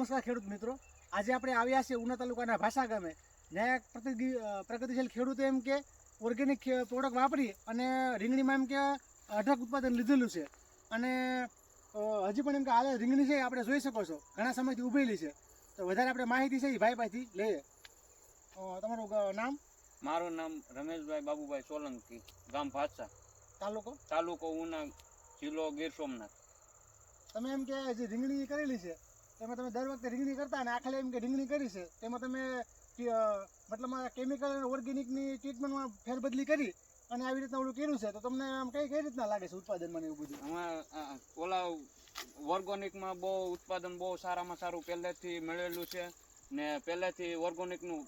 નમસ્કાર ખેડૂત મિત્રો, આજે આપણે આવ્યા છીએ ઉના તાલુકાના ભાષા ગામે. ત્યાં પ્રગતિશીલ ખેડૂતો એમ કે ઓર્ગેનિક પ્રોડક્ટ વાપરી અને રીંગણીમાં એમ કે અઢળક ઉત્પાદન લીધેલું છે. અને હજી પણ એમ કે હાલ રીંગણી છે આપણે જોઈ શકો છો ઘણા સમયથી ઉભેલી છે. તો વધારે આપણે માહિતી છે એ ભાઈ પાસેથી લઈએ. તમારું નામ? મારું નામ રમેશભાઈ બાબુભાઈ સોલંકી, ગામ ભાષા, તાલુકો ઉના, જિલ્લો ગીર સોમનાથ. તમે એમ કે જે રીંગણી કરેલી છે તેમાં તમે દર વખતે રીંગણી કરતા અને આખલે એમ કે રીંગણી કરી છે તેમાં તમે મતલબ કેમિકલ અને ઓર્ગેનિકની ટ્રીટમેન્ટમાં ફેરબદલી કરી અને આવી રીતના ઓલું કર્યું છે, તો તમને આમ કઈ રીતના લાગે છે ઉત્પાદનમાં એવું બધું? આમાં ઓલા ઓર્ગોનિકમાં બહુ ઉત્પાદન બહુ સારામાં સારું પહેલેથી મળેલું છે ને પહેલેથી ઓર્ગોનિકનું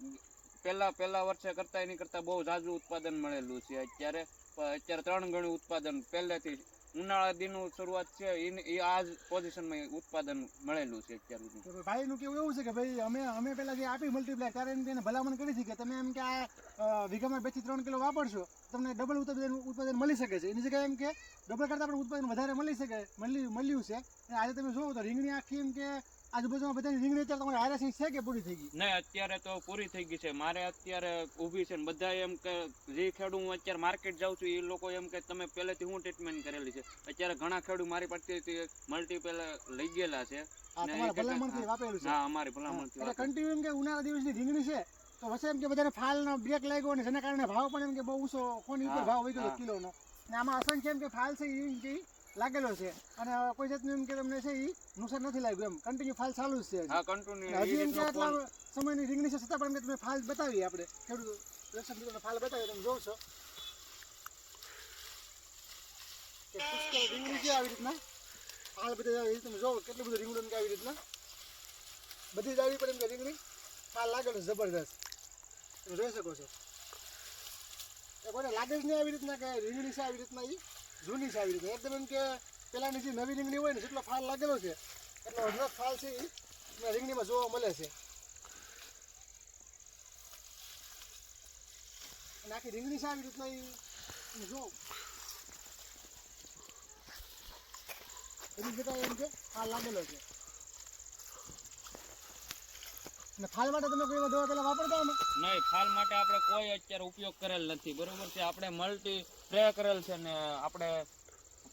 પહેલા વર્ષે કરતા એની કરતાં બહુ ઝાઝું ઉત્પાદન મળેલું છે. અત્યારે 3 ગણું ઉત્પાદન પહેલેથી ઉનાળા દિનનું શરૂઆત છે એ આ જ પોઝિશનમાં ઉત્પાદન મળેલું છે અત્યાર સુધી. ભાઈનું કેવું એવું છે કે ભાઈ અમે પહેલા જે આપી મલ્ટીપ્લાય ત્યારે એમ તેને ભલામણ કરી હતી કે તમે એમ કે આ વીઘામાં 2 થી 3 કિલો વાપરશો તમને ડબલ ઉત્પાદન મળી શકે છે. એની જગ્યાએ એમ કે ડબલ કરતાં પણ ઉત્પાદન વધારે મળ્યું છે. અને આજે તમે જોવો તો રીંગણી આખી એમ કે આજુબાજુમાં બધાની રીંગણી અત્યારે તમારે હારાશી છે કે પૂરી થઈ ગઈ? નહીં, અત્યારે તો પૂરી થઈ ગઈ છે. મારે અત્યારે ઊભી છે ને બધા એમ કે જે ખેડૂત હું અત્યારે માર્કેટ જાઉં છું એ લોકો એમ કે તમે પહેલેથી હું ટ્રીટમેન્ટ કરેલી છે. અત્યારે ઘણા ખેડૂત મારી પાસેથી મલ્ટીપલ લઈ ગયેલા છે. અમારી ભલામણથી વાપરેલું છે. હા, અમારી ભલામણથી. એટલે કન્ટિન્યુ એમ કે ઉનાળા દિવસની રીંગણી છે તો વચ્ચે એમ કે બધાને ફાલનો બ્રેક લાગ્યો અને જેના કારણે ભાવ પણ એમ કે બહુ ઊંચો કોની ઉપર ભાવ વહી ગયો કિલોનો. અને આમાં અસંખ્ય એમ કે ફાલ છે એ લાગેલો છે અને કોઈ જાતનું એમ કે તમને છે એ નુકસાન નથી લાગ્યું. એમ કન્ટિન્યુ ફાલ ચાલુ જ છે. હા, કન્ટિન્યુ. હજી એમ કે આટલા સમયની રીંગણી છે છતાં પણ તમે ફાલ બતાવી આપણે ખેડૂત દર્શક મિત્રોને ફાલ બતાવી તમે જોશો કે પુષ્કળ રીંગણી છે આવી રીતના ફાલ બધી તમે જોવો કેટલું બધું રીંગણું કે આવી રીતના બધી જ આવી પર એમ કે રીંગણી ફાલ લાગેલો જબરદસ્ત તમે જોઈ શકો છો. એ કોઈને લાગે જ નહીં આવી રીતના કે રીંગણી છે આવી રીતના એ જૂની છે આવી રીતે એકદમ એમ કે પેલાની જે નવી રીંગણી હોય ને જેટલો ફાલ લાગેલો છે એટલો અઢળક ફાલ છે એ રીંગણીમાં જોવા મળે છે. અને આખી રીંગણી છે આવી રીતના એ જો બધી જગ્યાએ એમ કે ફાલ લાગેલો છે. અને ફાલ માટે તમે કોઈ દવા પેલા વાપરતા અમે? નહીં, ફાલ માટે આપણે કોઈ અત્યારે ઉપયોગ કરેલ નથી. બરોબર છે, આપણે મલ્ટી સ્પ્રે કરેલ છે ને આપણે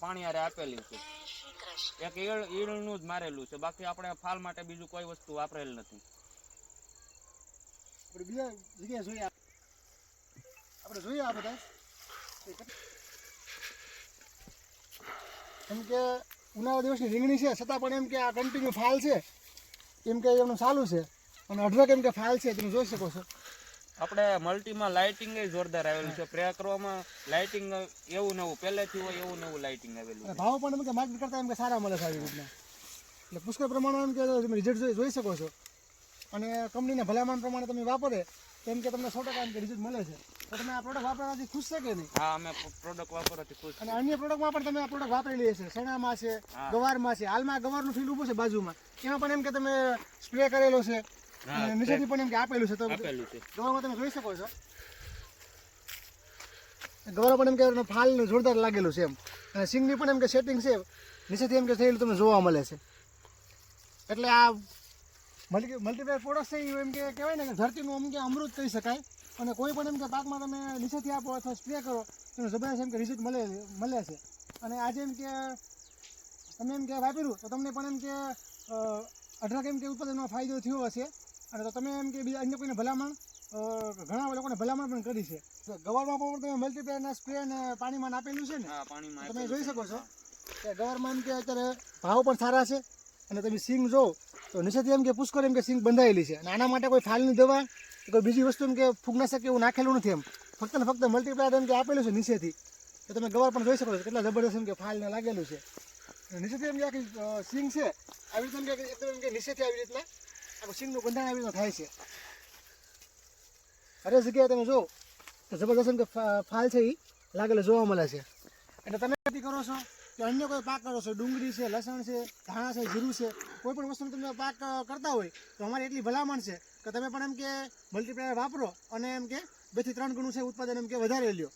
પાણી હારે આપેલી છે. એક ઈળનું જ મારેલું છે, બાકી આપણે ફાલ માટે બીજું કોઈ વસ્તુ વાપરેલ નથી. આપણે બીજા જગ્યાએ જોઈએ આ બધા એમ કે ઉનાળા દિવસની રીંગણી છે છતાં પણ એમ કે આ કન્ટિન્યુ ફાલ છે એમ કે એમનું ચાલુ છે અને અઢળક એમ કે ફાલ છે તમે જોઈ શકો છો. આપણે મલ્ટીમાં લાઇટિંગ જોરદાર આવેલું છે. સ્પ્રે કરવામાં લાઇટિંગ એવું નવું પહેલેથી હોય એવું નવું લાઇટિંગ આવેલું છે. ભાવ પણ એમ કે માર્કેટ કરતાં એમ કે સારા મળે છે આવી રીતના. એટલે પુષ્કળ પ્રમાણમાં એમ કે તમે રિઝલ્ટ જોઈ શકો છો. અને કંપનીના ભલામણ પ્રમાણે તમે વાપરે તેમ કે તમને 100% એમ કે રિઝલ્ટ મળે છે. તો તમે આ પ્રોડક્ટ વાપરવાથી ખુશ છે કે નહીં? હા, અમે પ્રોડક્ટ વાપરવાથી ખુશ. અને અન્ય પ્રોડક્ટમાં પણ તમે આ પ્રોડક્ટ વાપરેલી હશે, ચણામાં છે, ગવારમાં છે. હાલમાં ગવારનું ફીલ્ડ ઊભું છે બાજુમાં, એમાં પણ એમ કે તમે સ્પ્રે કરેલો છે અને નીચેથી પણ એમ કે આપેલું છે. તો ગવારમાં તમે જોઈ શકો છો ગવાર પણ એમ કે ફાલ જોરદાર લાગેલું છે એમ. અને સિંગની પણ એમ કે સેટિંગ છે નીચેથી એમ કે થયેલું તમને જોવા મળે છે. એટલે આ મલ્ટીપ્લાયર પ્રોડક્ટ છે એ એમ કે કહેવાય ને કે ધરતીનું એમ કે અમૃત કહી શકાય. અને કોઈ પણ એમ કે પાકમાં તમે નીચેથી આપો અથવા સ્પ્રે કરો તો જબરદસ્ત એમ કે રિઝલ્ટ મળે છે. અને આજે એમ કે તમે એમ કે વાપર્યું તો તમને પણ એમ કે અઢળક એમ કે ઉત્પાદનમાં ફાયદો થયો હશે. અને તો તમે એમ કે બીજા અન્ય કોઈને ભલામણ ઘણા લોકોને ભલામણ પણ કરી છે. ગવારમાં પણ તમે મલ્ટીપ્લાયરના સ્પ્રે અને પાણીમાં આપેલું છે ને, તમે જોઈ શકો છો કે ગવારમાં એમ કે અત્યારે ભાવ પણ સારા છે. અને તમે સિંગ જો તો નીચેથી એમ કે પુષ્કળ એમ કે સિંગ બંધાયેલી છે. અને આના માટે કોઈ ફાલની દવા કે કોઈ બીજી વસ્તુ એમ કે ફૂગનાશક એવું નાખેલું નથી. એમ ફક્ત ને ફક્ત મલ્ટીપ્લાયર એમ કે આપેલું છે નીચેથી. તો તમે ગવાર પણ જોઈ શકો છો કેટલા જબરદસ્ત એમ કે ફાલને લાગેલું છે. નીચેથી એમ કે આખી સિંગ છે આવી રીતે એમ કે એકદમ એમ કે નીચેથી આવી રીતના આખું સિંગનું બંધારણ આવી રીતના થાય છે. હરેક જગ્યાએ તમે જો તો જબરદસ્ત એમ કે ફાલ છે એ લાગેલો જોવા મળે છે. એટલે તમે ખેતી કરો છો કે અન્ય કોઈ પાક કરો છો, ડુંગળી છે, લસણ છે, ધાણા છે, જીરું છે, કોઈ પણ વસ્તુનો તમે પાક કરતા હોય તો અમારી એટલી ભલામણ છે કે તમે પણ એમ કે મલ્ટીપ્લાયર વાપરો અને એમ કે 2 થી 3 ગણું છે ઉત્પાદન એમ કે વધારે લ્યો.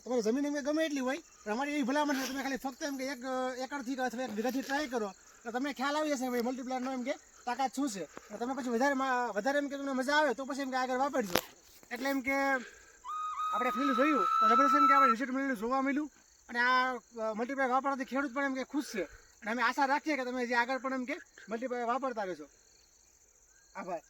તમારી જમીન એમ કે ગમે એટલી હોય પણ અમારી એવી ભલામણ છે તમે ખાલી ફક્ત એમ કે 1 એકરથી અથવા 1 વીઘાથી ટ્રાય કરો તો તમને ખ્યાલ આવી જશે ભાઈ મલ્ટીપ્લાયરનો એમ કે તાકાત શું છે. અને તમે પછી વધારે એમ કે તમને મજા આવે તો પછી એમ કે આગળ વાપરજો. એટલે એમ કે આપણે ફિલ્ડ જોયું તો જબરદસ્ત એમ કે આપણે રિઝલ્ટ મળેલું જોવા મળ્યું. અને આ મલ્ટીપ્લાયર વાપરવાથી ખેડૂત પણ એમ કે ખુશ છે. અને અમે આશા રાખીએ કે તમે જે આગળ પણ એમ કે મલ્ટીપ્લાયર વાપરતા રહેશો. આભાર.